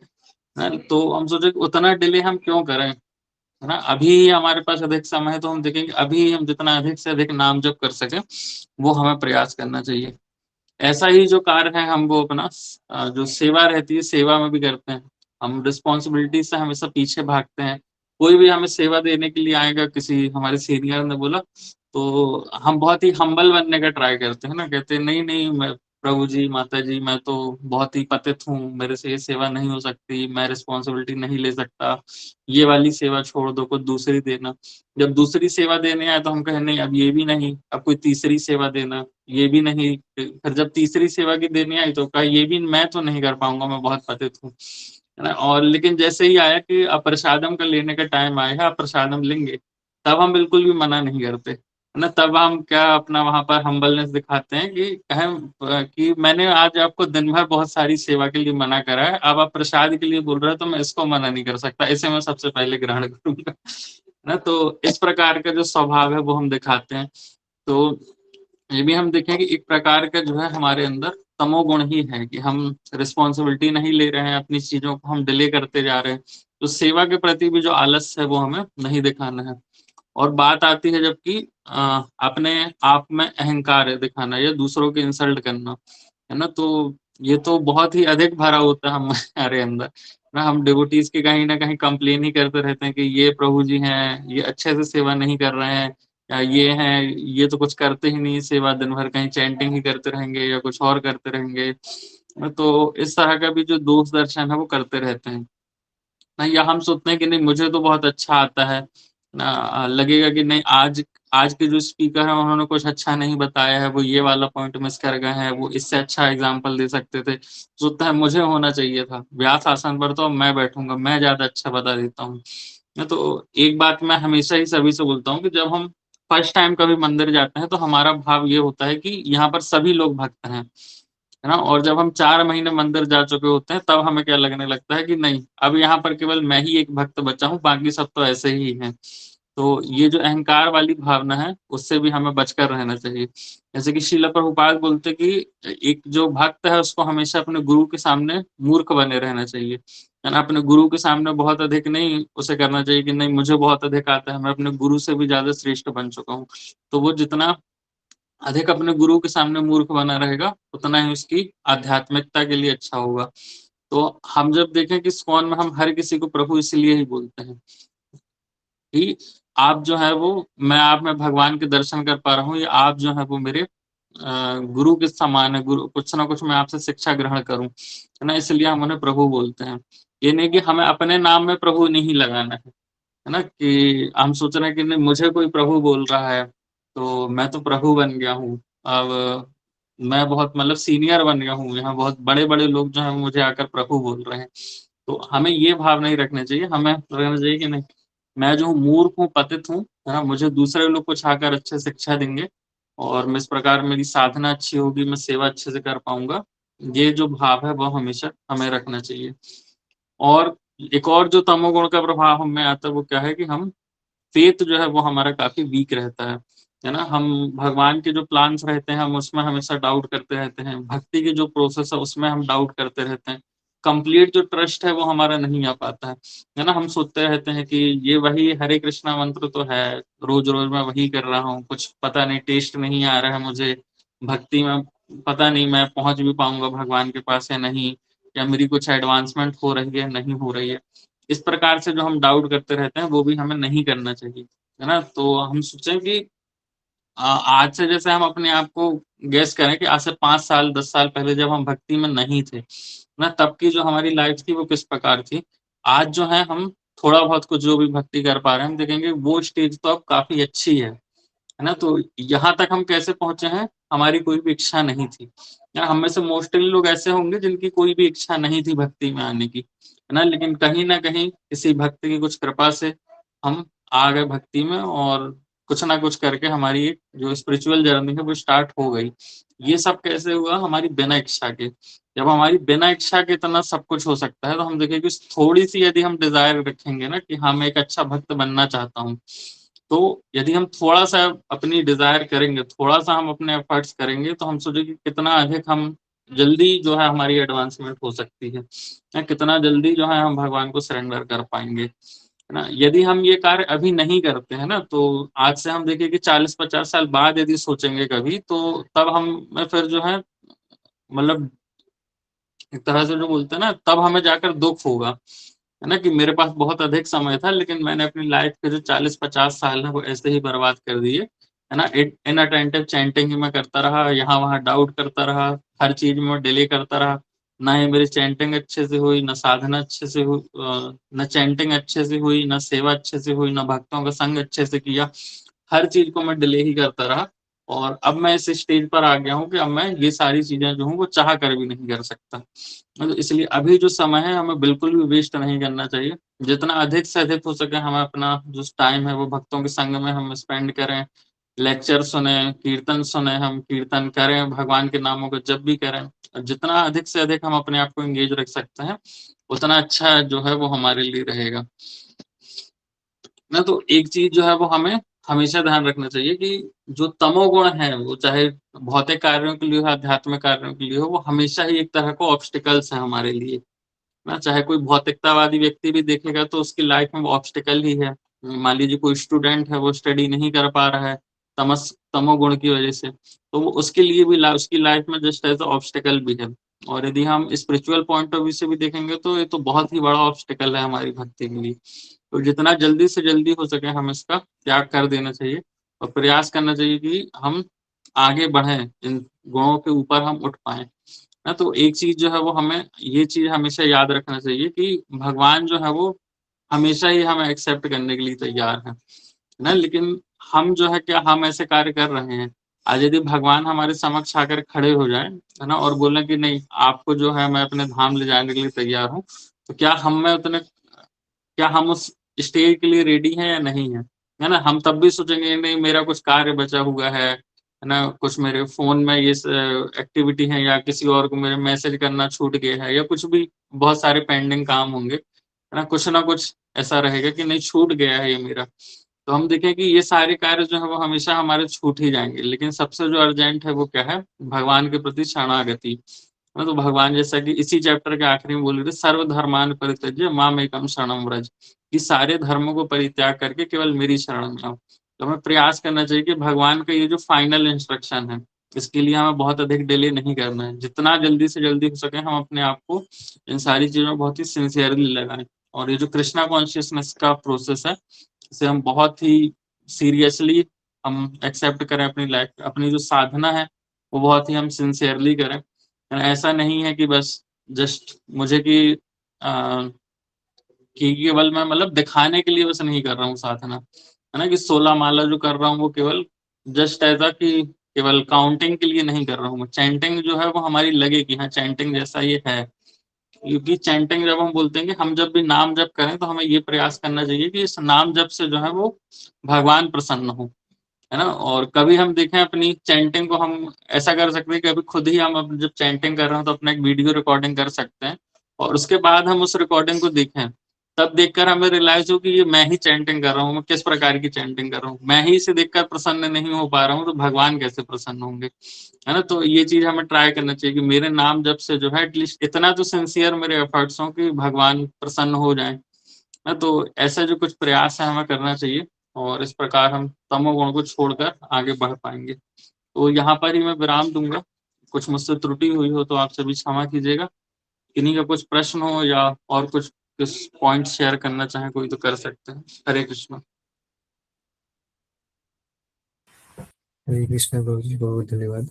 तो हम सोचे कि उतना डिले हम क्यों करें, है ना? अभी हमारे पास अधिक समय है तो हम देखेंगे अभी हम जितना अधिक से अधिक नाम जप कर सकें, वो हमें प्रयास करना चाहिए। ऐसा ही जो कार्य है हम वो अपना जो सेवा रहती है, सेवा में भी करते हैं। हम रिस्पॉन्सिबिलिटी से हमेशा पीछे भागते हैं। कोई भी हमें सेवा देने के लिए आएगा, किसी हमारे सीनियर ने बोला, तो हम बहुत ही हम्बल बनने का ट्राई करते हैं ना, कहते हैं नहीं, नहीं मैं प्रभु जी, माता जी मैं तो बहुत ही पतित हूँ, मेरे से ये सेवा नहीं हो सकती, मैं रिस्पॉन्सिबिलिटी नहीं ले सकता, ये वाली सेवा छोड़ दो, कुछ दूसरी देना। जब दूसरी सेवा देने आए तो हम कहे नहीं अब ये भी नहीं, अब कोई तीसरी सेवा देना, ये भी नहीं। फिर जब तीसरी सेवा की देनी आई तो कहा ये भी मैं तो नहीं कर पाऊँगा, मैं बहुत पतित हूँ। है ना? और लेकिन जैसे ही आया कि अप्रसादम का लेने का टाइम आएगा, अप्रसादम लेंगे, तब हम बिल्कुल भी मना नहीं करते। है ना? तब हम क्या अपना वहाँ पर हम्बलनेस दिखाते हैं कि कहें कि मैंने आज आपको दिन भर बहुत सारी सेवा के लिए मना करा है, अब आप प्रसाद के लिए बोल रहे हो तो मैं इसको मना नहीं कर सकता, इसे मैं सबसे पहले ग्रहण करूँगा। है ना? तो इस प्रकार का जो स्वभाव है वो हम दिखाते हैं। तो ये भी हम देखें कि एक प्रकार का जो है हमारे अंदर तमोगुण ही है कि हम रिस्पॉन्सिबिलिटी नहीं ले रहे हैं, अपनी चीज़ों को हम डिले करते जा रहे हैं। तो सेवा के प्रति भी जो आलस्य है वो हमें नहीं दिखाना है। और बात आती है जबकि अपने आप में अहंकार है दिखाना या दूसरों की इंसल्ट करना, है ना? तो ये तो बहुत ही अधिक भरा होता है हमारे अंदर, ना हम डिवोटीज़ की कहीं न कहीं कंप्लेन ही करते रहते हैं कि ये प्रभु जी हैं, ये अच्छे से सेवा नहीं कर रहे हैं, या ये हैं, ये तो कुछ करते ही नहीं सेवा, दिन भर कहीं चैंटिंग ही करते रहेंगे या कुछ और करते रहेंगे। तो इस तरह का भी जो दोष दर्शन है वो करते रहते हैं। नहीं या हम सोचते हैं कि नहीं मुझे तो बहुत अच्छा आता है ना, लगेगा कि नहीं आज आज के जो स्पीकर हैं उन्होंने कुछ अच्छा नहीं बताया है, वो ये वाला पॉइंट मिस कर गए हैं, वो इससे अच्छा एग्जाम्पल दे सकते थे। सोचता है मुझे होना चाहिए था, व्यास आसन पर तो अब मैं बैठूंगा, मैं ज्यादा अच्छा बता देता हूँ। तो एक बात मैं हमेशा ही सभी से बोलता हूँ कि जब हम फर्स्ट टाइम कभी मंदिर जाते हैं तो हमारा भाव ये होता है कि यहाँ पर सभी लोग भक्त हैं, है ना? और जब हम 4 महीने मंदिर जा चुके होते हैं तब हमें क्या लगने लगता है कि नहीं, अब यहाँ पर केवल मैं ही एक भक्त बचा हूँ, बाकी सब तो ऐसे ही हैं। तो ये जो अहंकार वाली भावना है, उससे भी हमें बचकर रहना चाहिए। जैसे कि श्रील प्रभुपाद बोलते कि एक जो भक्त है उसको हमेशा अपने गुरु के सामने मूर्ख बने रहना चाहिए। है ना? अपने गुरु के सामने बहुत अधिक नहीं उसे करना चाहिए कि नहीं मुझे बहुत अधिक आता है, मैं अपने गुरु से भी ज़्यादा श्रेष्ठ बन चुका हूँ। तो वो जितना अधिक अपने गुरु के सामने मूर्ख बना रहेगा, उतना ही उसकी आध्यात्मिकता के लिए अच्छा होगा। तो हम जब देखें कि इस्कॉन में हम हर किसी को प्रभु इसलिए ही बोलते हैं कि आप जो है वो मैं आप में भगवान के दर्शन कर पा रहा हूँ, या आप जो है वो मेरे गुरु के समान है, गुरु कुछ ना कुछ मैं आपसे शिक्षा ग्रहण करूँ, है ना? इसलिए हम उन्हें प्रभु बोलते हैं। ये नहीं कि हमें अपने नाम में प्रभु नहीं लगाना है ना? कि हम सोच रहे हैं कि नहीं मुझे कोई प्रभु बोल रहा है, तो मैं तो प्रभु बन गया हूँ। अब मैं बहुत मतलब सीनियर बन गया हूँ, यहाँ बहुत बड़े-बड़े लोग जो हैं मुझे आकर प्रभु बोल रहे हैं। तो हमें ये भाव नहीं रखना चाहिए, हमें रहना चाहिए कि नहीं मैं जो हूँ मूर्ख हूँ, पतित हूँ, है ना? मुझे दूसरे लोग कुछ आकर अच्छे शिक्षा देंगे और मैं इस प्रकार मेरी साधना अच्छी होगी, मैं सेवा अच्छे से कर पाऊँगा। ये जो भाव है वो हमेशा हमें रखना चाहिए। और एक और जो तमोगुण का प्रभाव हम में आता है वो क्या है कि हम फेथ जो है वो हमारा काफ़ी वीक रहता है ना? हम भगवान के जो प्लान्स रहते हैं, हम उसमें हमेशा डाउट करते रहते हैं। भक्ति की जो प्रोसेस है, उसमें हम डाउट करते रहते हैं। कंप्लीट जो ट्रस्ट है, वो हमारा नहीं आ पाता है ना? हम सोचते रहते हैं कि ये वही हरे कृष्णा मंत्र तो है, रोज़-रोज़ मैं वही कर रहा हूँ, कुछ पता नहीं टेस्ट नहीं आ रहा है मुझे, भक्ति में पता नहीं मैं पहुँच भी पाऊँगा भगवान के पास या नहीं, या मेरी कुछ एडवांसमेंट हो रही है, नहीं हो रही है। इस प्रकार से जो हम डाउट करते रहते हैं, वो भी हमें नहीं करना चाहिए, है ना? तो हम सोचें कि आज से जैसे हम अपने आप को गेस करें कि आज से 5 साल, 10 साल पहले जब हम भक्ति में नहीं थे, ना तब की जो हमारी लाइफ़ थी वो किस प्रकार थी। आज जो है हम थोड़ा बहुत कुछ जो भी भक्ति कर पा रहे हैं, हम देखेंगे वो स्टेज तो अब काफ़ी अच्छी है ना? तो यहाँ तक हम कैसे पहुँचे हैं, हमारी कोई भी इच्छा नहीं थी। या हम में से मोस्टली लोग ऐसे होंगे जिनकी कोई भी इच्छा नहीं थी भक्ति में आने की, है ना? लेकिन कहीं न कहीं किसी भक्त की कुछ कृपा से हम आ गए भक्ति में और कुछ ना कुछ करके हमारी एक जो स्पिरिचुअल जर्नी है वो स्टार्ट हो गई। ये सब कैसे हुआ? हमारी बिना इच्छा के। जब हमारी बिना इच्छा के इतना सब कुछ हो सकता है, तो हम देखें कि थोड़ी-सी यदि हम डिज़ायर रखेंगे ना कि हाँ, मैं एक अच्छा भक्त बनना चाहता हूँ, तो यदि हम थोड़ा-सा अपनी डिज़ायर करेंगे, थोड़ा-सा हम अपने एफर्ट्स करेंगे, तो हम सोचिए कि कितना अधिक हम जल्दी जो है हमारी एडवांसमेंट हो सकती है। कितना जल्दी जो है हम भगवान को सरेंडर कर पाएँगे, है ना? यदि हम ये कार्य अभी नहीं करते हैं ना, तो आज से हम देखिए कि 40-50 साल बाद यदि सोचेंगे कभी, तो तब हम में फिर जो है मतलब एक तरह से जो बोलते हैं ना, तब हमें जाकर दुःख होगा, है ना? कि मेरे पास बहुत अधिक समय था, लेकिन मैंने अपनी लाइफ़ के जो 40-50 साल हैं, वो ऐसे ही बर्बाद कर दिए, है ना? इनअटेंटिव चैंटिंग ही मैं करता रहा, यहाँ-वहाँ डाउट करता रहा, हर चीज़ में मैं डिले करता रहा। ना ही मेरी चैंटिंग अच्छे से हुई, ना साधना अच्छे से ना चैंटिंग अच्छे से हुई, ना सेवा अच्छे से हुई, ना भक्तों का संग अच्छे से किया। हर चीज़ को मैं डिले ही करता रहा और अब मैं इस स्टेज पर आ गया हूँ कि अब मैं ये सारी चीज़ें जो हूँ, वो चाह कर भी नहीं कर सकता। मतलब इसलिए अभी जो समय है हमें बिल्कुल भी वेस्ट नहीं करना चाहिए। जितना अधिक से अधिक हो सके हमें अपना जो टाइम है वो भक्तों के संग में हम स्पेंड करें, लेक्चर सुनें, कीर्तन सुनें, हम कीर्तन करें, भगवान के नामों का जप भी करें। और जितना अधिक से अधिक हम अपने आप को एंगेज रख सकते हैं, उतना अच्छा जो है वो हमारे लिए रहेगा। ना तो एक चीज़ जो है वो हमें हमेशा ध्यान रखना चाहिए कि जो तमोगुण है, वो चाहे भौतिक कार्यों के लिए हो, आध्यात्मिक कार्यों के लिए हो, वो हमेशा ही एक तरह का ऑब्स्टिकल्स है हमारे लिए। ना चाहे कोई भौतिकतावादी व्यक्ति भी देखेगा तो उसकी लाइफ में वो ऑब्स्टिकल ही है। मान लीजिए कोई स्टूडेंट है, वो स्टडी नहीं कर पा रहा है, तमोगुण की वजह से, तो वो उसके लिए भी उसकी लाइफ में जस्ट एज़ अ ऑब्स्टिकल भी है। और यदि हम स्पिरिचुअल पॉइंट ऑफ व्यू से भी देखेंगे तो ये तो बहुत ही बड़ा ऑब्स्टिकल है हमारी भक्ति के लिए। तो जितना जल्दी से जल्दी हो सके हमें इसका त्याग कर देना चाहिए और प्रयास करना चाहिए कि हम आगे बढ़ें, इन गुणों के ऊपर हम उठ पाएँ। ना तो एक चीज़ जो है वो हमें ये चीज़ हमेशा याद रखना चाहिए कि भगवान जो है वो हमेशा ही हमें एक्सेप्ट करने के लिए तैयार हैं, है ना? लेकिन हम जो है क्या हम ऐसे कार्य कर रहे हैं? आज यदि भगवान हमारे समक्ष आकर खड़े हो जाएँ, है ना? और बोलें कि नहीं आपको जो है मैं अपने धाम ले जाने के लिए तैयार हूँ, तो क्या हम उस स्टेज के लिए रेडी हैं या नहीं हैं? है ना? हम तब भी सोचेंगे नहीं मेरा कुछ कार्य बचा हुआ है ना? कुछ मेरे फ़ोन में ये एक्टिविटी है या किसी और को मेरे मैसेज करना छूट गया है या कुछ भी बहुत सारे पेंडिंग काम होंगे, है ना? कुछ ना कुछ ऐसा रहेगा कि नहीं छूट गया है ये मेरा। तो हम देखें कि ये सारे कार्य जो है वो हमेशा हमारे छूट ही जाएँगे, लेकिन सबसे जो अर्जेंट है वो क्या है? भगवान के प्रति शरणागति। हाँ, तो भगवान जैसा कि इसी चैप्टर के आखिरी में बोल रहे थे सर्वधर्मान् परित्यज्य मामेकं शरणं व्रज, कि सारे धर्मों को परित्याग करके केवल मेरी शरण में आओ। तो हमें प्रयास करना चाहिए कि भगवान का ये जो फाइनल इंस्ट्रक्शन है, इसके लिए हमें बहुत अधिक डिले नहीं करना है। जितना जल्दी से जल्दी हो सके हम अपने आप को इन सारी चीज़ों में बहुत ही सिंसियरली लगाएँ और ये जो कृष्णा कॉन्शियसनेस का प्रोसेस है, इसे हम बहुत ही सीरियसली हम एक्सेप्ट करें अपनी लाइफ़ अपनी जो साधना है, वो बहुत ही हम सिंसियरली करें। ऐसा नहीं है कि बस जस्ट मुझे अ, कि केवल मैं मतलब दिखाने के लिए बस नहीं कर रहा हूँ साधना, है ना? कि 16 माला जो कर रहा हूँ वो केवल जस्ट ऐज़ कि केवल काउंटिंग के लिए नहीं कर रहा हूँ मैं। चैंटिंग जो है वो हमारी लगे कि हाँ, चैंटिंग जैसा ये है। क्योंकि चैंटिंग जब हम बोलते हैं कि हम जब भी नाम जप करें तो हमें ये प्रयास करना चाहिए कि इस नाम जप से जो है वो भगवान प्रसन्न हो, है ना। और कभी हम देखें अपनी चैंटिंग को हम ऐसा कर सकते हैं कि अभी खुद ही हम जब चैंटिंग कर रहे हो तो अपना एक वीडियो रिकॉर्डिंग कर सकते हैं और उसके बाद हम उस रिकॉर्डिंग को देखें, तब देखकर हमें रियलाइज हो कि ये मैं ही चैंटिंग कर रहा हूँ, मैं किस प्रकार की चैंटिंग कर रहा हूँ, मैं ही इसे देखकर प्रसन्न नहीं हो पा रहा हूँ तो भगवान कैसे प्रसन्न होंगे, है ना। तो ये चीज हमें ट्राई करना चाहिए कि मेरे नाम जब से जो है एटलीस्ट इतना तो सिंसियर मेरे एफर्ट्स हो कि भगवान प्रसन्न हो जाए, ना। तो ऐसा जो कुछ प्रयास है हमें करना चाहिए और इस प्रकार हम तमोगुण को छोड़कर आगे बढ़ पाएंगे। तो यहाँ पर ही मैं विराम दूंगा। कुछ मुझसे त्रुटि हुई हो तो आप सभी क्षमा कीजिएगा। किन्हीं का कुछ प्रश्न हो या और कुछ पॉइंट शेयर करना चाहे कोई तो कर सकते हैं। हरे कृष्ण। हरे कृष्ण प्रभु जी, बहुत बहुत धन्यवाद।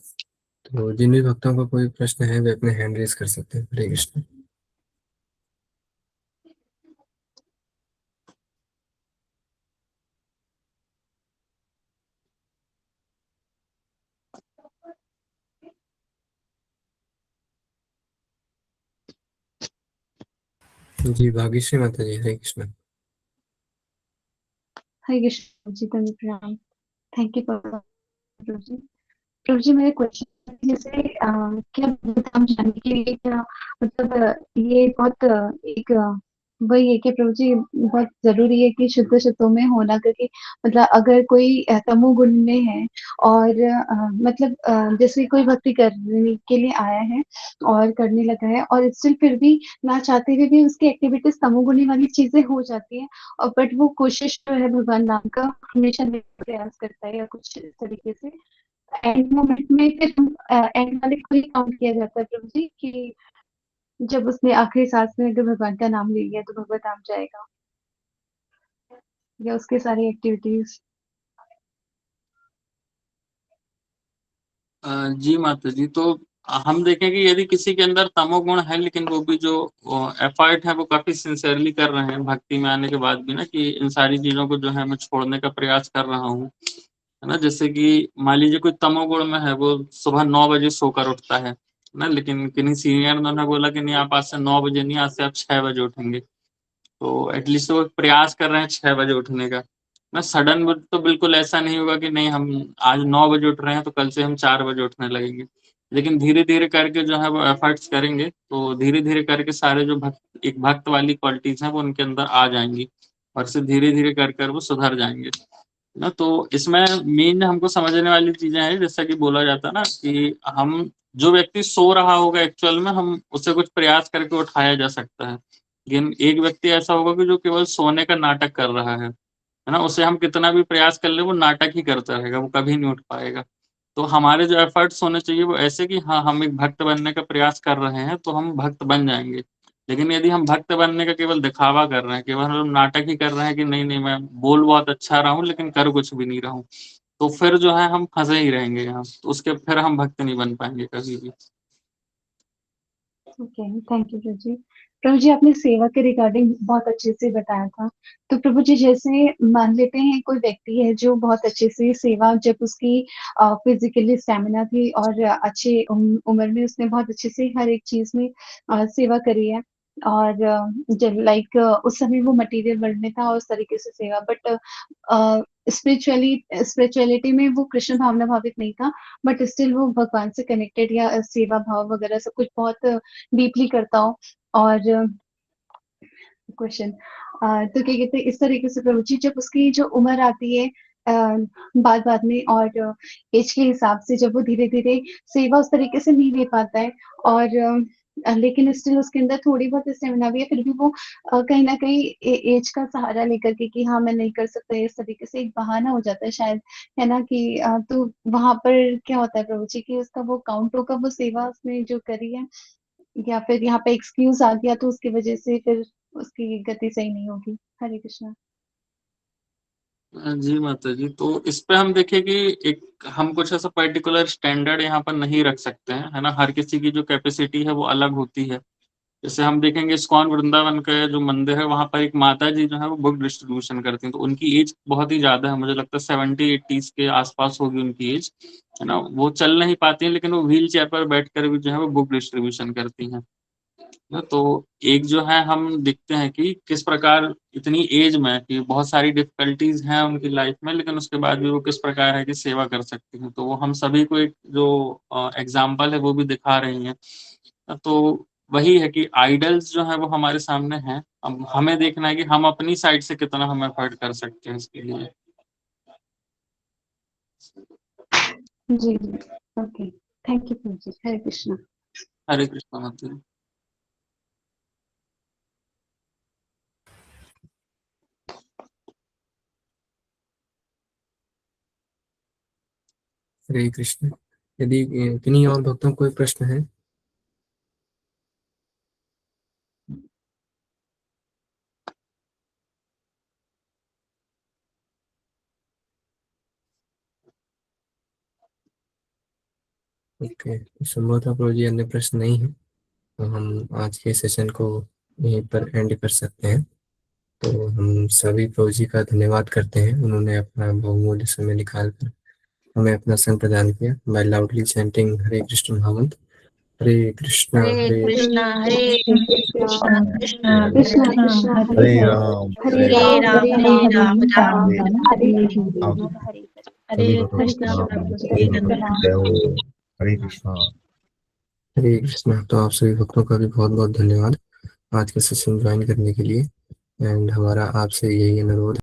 तो जिन भी भक्तों का कोई प्रश्न है वे अपने हैंड रेज कर सकते हैं। हरे कृष्ण। जी भाग्यश्री माता जी, हरे कृष्ण। हरे कृष्ण जी, प्रणाम। थैंक यू प्रभु जी। प्रभु जी, मेरे क्वेश्चन जैसे क्या हम जानने के लिए क्या मतलब ये बहुत एक वही है कि प्रभु जी बहुत जरूरी है कि शुद्ध शुद्धों में होना, क्योंकि मतलब अगर कोई तमोगुण में है और मतलब जैसे कोई भक्ति करने के लिए आया है और करने लगा है और स्टिल फिर भी ना चाहते हुए भी उसकी एक्टिविटीज तमोगुणी वाली चीजें हो जाती है, और बट वो कोशिश जो है भगवान नाम का हमेशा लेने का प्रयास करता है या कुछ इस तरीके से एंड मोमेंट में फिर एंड वाले को ही काउंट किया जाता है प्रभु जी कि जब उसने आखिरी सांस में अगर भगवान का नाम ले लिया तो भगवत धाम जाएगा, या उसके सारी एक्टिविटीज। जी माता जी, तो हम देखें कि यदि किसी के अंदर तमोगुण है लेकिन वो भी जो एफर्ट है वो काफी सिंसियरली कर रहे हैं भक्ति में आने के बाद भी, ना, कि इन सारी चीजों को जो है मैं छोड़ने का प्रयास कर रहा हूँ, है ना। जैसे कि मान लीजिए कोई तमोगुण में है, वो सुबह 9 बजे सोकर उठता है ना, लेकिन किन्हीं सीनियर ने उन्हें बोला कि नहीं आप आज से 9 बजे नहीं, आज से आप 6 बजे उठेंगे। तो एटलीस्ट वो प्रयास कर रहे हैं 6 बजे उठने का ना। सडन तो बिल्कुल ऐसा नहीं होगा कि नहीं हम आज 9 बजे उठ रहे हैं तो कल से हम 4 बजे उठने लगेंगे, लेकिन धीरे धीरे करके जो है वो एफर्ट्स करेंगे तो धीरे धीरे करके सारे जो एक भक्त वाली क्वालिटीज हैं वो उनके अंदर आ जाएंगी और फिर धीरे धीरे कर कर वो सुधर जाएंगे ना। तो इसमें मेन हमको समझने वाली चीजें हैं, जैसा कि बोला जाता है ना कि हम जो व्यक्ति सो रहा होगा एक्चुअल में हम उसे कुछ प्रयास करके उठाया जा सकता है, लेकिन एक व्यक्ति ऐसा होगा कि जो केवल सोने का नाटक कर रहा है ना, उसे हम कितना भी प्रयास कर ले वो नाटक ही करता रहेगा, वो कभी नहीं उठ पाएगा। तो हमारे जो एफर्ट्स होने चाहिए वो ऐसे कि हाँ हम एक भक्त बनने का प्रयास कर रहे हैं तो हम भक्त बन जाएंगे। लेकिन यदि हम भक्त बनने का केवल दिखावा कर रहे हैं, केवल हम नाटक ही कर रहे हैं कि नहीं नहीं मैं बोल बहुत अच्छा रहा हूँ लेकिन कर कुछ भी नहीं रहा हूँ, तो फिर जो है हम फंसे ही रहेंगे यहाँ, तो उसके फिर हम भक्त नहीं बन पाएंगे कभी भी। ओके, थैंक यू प्रभु जी। प्रभु जी, आपने सेवा के रिगार्डिंग बहुत अच्छे से बताया था। तो प्रभु जी, जैसे मान लेते हैं कोई व्यक्ति है जो बहुत अच्छे से सेवा, जब उसकी फिजिकली स्टेमिना थी और अच्छे उम्र में उसने बहुत अच्छे से हर एक चीज में सेवा करी है, और जब लाइक उस समय वो मटेरियल वर्ल्ड में था और उस तरीके से सेवा, बट स्पिरिचुअलिटी में वो कृष्ण भावना भावित नहीं था, बट स्टिल वो भगवान से कनेक्टेड या सेवा भाव वगैरह सब कुछ बहुत डीपली करता हो। और क्वेश्चन तो क्या कहते हैं, इस तरीके से प्रभु जी जब उसकी जो उम्र आती है बाद बाद में और एज के हिसाब से जब वो धीरे धीरे सेवा उस तरीके से नहीं दे पाता है, और लेकिन स्टिल उसके अंदर थोड़ी बहुत स्टेमिना भी है, फिर भी वो कहीं ना कहीं एज का सहारा लेकर के कि हाँ मैं नहीं कर सकता, इस तरीके से एक बहाना हो जाता है शायद, है ना कि तो वहां पर क्या होता है प्रभु जी कि उसका वो काउंट होगा वो सेवा उसने जो करी है, या फिर यहाँ पे एक्सक्यूज आ गया तो उसकी वजह से फिर उसकी गति सही नहीं होगी। हरे कृष्णा। जी माता जी, तो इस पे हम देखें कि एक हम कुछ ऐसा पर्टिकुलर स्टैंडर्ड यहाँ पर नहीं रख सकते हैं, है ना। हर किसी की जो कैपेसिटी है वो अलग होती है। जैसे हम देखेंगे इस्कॉन वृंदावन का जो मंदिर है वहां पर एक माता जी जो है वो बुक डिस्ट्रीब्यूशन करती हैं, तो उनकी एज बहुत ही ज्यादा है, मुझे लगता है 70-80 के आसपास होगी उनकी एज, है ना। वो चल नहीं पाती हैं लेकिन वो व्हील चेयर पर बैठ कर भी जो है वो बुक डिस्ट्रीब्यूशन करती हैं। तो एक जो है हम दिखते हैं कि किस प्रकार इतनी एज में कि बहुत सारी डिफिकल्टीज हैं उनकी लाइफ में, लेकिन उसके बाद भी वो किस प्रकार है कि सेवा कर सकती हैं। तो वो हम सभी को एक जो एग्जाम्पल है वो भी दिखा रही हैं। तो वही है कि आइडल्स जो है वो हमारे सामने हैं, अब हमें देखना है कि हम अपनी साइड से कितना हम एफर्ट कर सकते हैं इसके लिए। जी जी, ओके, थैंक यू प्रभु जी। हरे कृष्णा। हरे कृष्णा माता जी। हरे कृष्ण। यदि किन्हीं और भक्तों को कोई प्रश्न है? ओके, संभवतः प्रभु जी अन्य प्रश्न नहीं है, तो हम आज के सेशन को यहीं पर एंड कर सकते हैं। तो हम सभी प्रभु जी का धन्यवाद करते हैं, उन्होंने अपना बहुमूल्य समय निकाल कर हमें अपना संग प्रदान किया बाय लाउडली चैंटिंग हरे कृष्ण महामंत्र। हरे कृष्णा हरे कृष्णा हरे कृष्णा कृष्णा कृष्णा कृष्णा हरे हरे हरे, राम हरे हरे राम राम हरे हरे राम राम राम राम राम हरे हरे। सभी हरे भक्तों हरे कृष्णा कृष्णा प्रभु प्रभु सभी जी भक्तों प्रणाम। जय हो। हरे कृष्णा। हरे कृष्णा। तो आप सभी भक्तों का भी बहुत बहुत धन्यवाद आज के सेशन ज्वाइन करने के लिए। एंड हमारा आपसे यही अनुरोध